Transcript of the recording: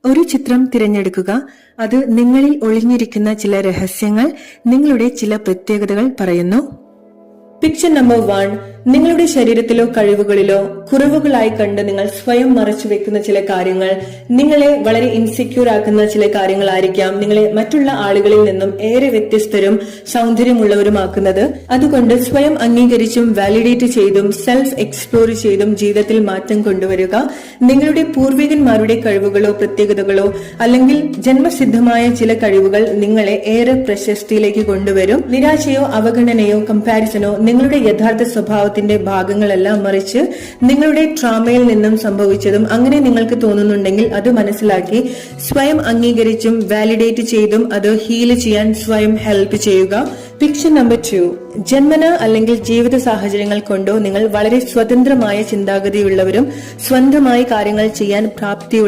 ഒരു ചിത്രം തിരഞ്ഞെടുക്കുക. അത് നിങ്ങളിൽ ഒളിഞ്ഞിരിക്കുന്ന ചില രഹസ്യങ്ങൾ, നിങ്ങളുടെ ചില പ്രത്യേകതകൾ പറയുന്നു. Picture number 1. നിങ്ങളുടെ ശരീരത്തിലോ കഴിവുകളിലോ കുറവുകളായി കണ്ട് നിങ്ങൾ സ്വയം മറച്ചു വെക്കുന്ന ചില കാര്യങ്ങൾ, നിങ്ങളെ വളരെ ഇൻസെക്യൂർ ആക്കുന്ന ചില കാര്യങ്ങളായിരിക്കാം നിങ്ങളെ മറ്റുള്ള ആളുകളിൽ നിന്നും ഏറെ വ്യത്യസ്തരും സൗന്ദര്യമുള്ളവരുമാക്കുന്നത്. അതുകൊണ്ട് സ്വയം അംഗീകരിച്ചും വാലിഡേറ്റ് ചെയ്തും സെൽഫ് എക്സ്പ്ലോർ ചെയ്തും ജീവിതത്തിൽ മാറ്റം കൊണ്ടുവരിക. നിങ്ങളുടെ പൂർവികന്മാരുടെ കഴിവുകളോ പ്രത്യേകതകളോ അല്ലെങ്കിൽ ജന്മസിദ്ധമായ ചില കഴിവുകൾ നിങ്ങളെ ഏറെ പ്രശസ്തിയിലേക്ക് കൊണ്ടുവരും. നിരാശയോ അവഗണനയോ കമ്പാരിസണോ നിങ്ങളുടെ യഥാർത്ഥ സ്വഭാവത്തിന്റെ ഭാഗങ്ങളെല്ലാം മറിച്ച് നിങ്ങളുടെ ട്രോമയിൽ നിന്നും സംഭവിച്ചതും അങ്ങനെ നിങ്ങൾക്ക് തോന്നുന്നുണ്ടെങ്കിൽ അത് മനസ്സിലാക്കി സ്വയം അംഗീകരിച്ചും വാലിഡേറ്റ് ചെയ്തും അത് ഹീൽ ചെയ്യാൻ സ്വയം ഹെൽപ്പ് ചെയ്യുക. Picture number 2. ജന്മന അല്ലെങ്കിൽ ജീവിത സാഹചര്യങ്ങൾ കൊണ്ടോ നിങ്ങൾ വളരെ സ്വതന്ത്രമായ ചിന്താഗതിയുള്ളവരും സ്വന്തമായി കാര്യങ്ങൾ ചെയ്യാൻ പ്രാപ്തിയുള്ള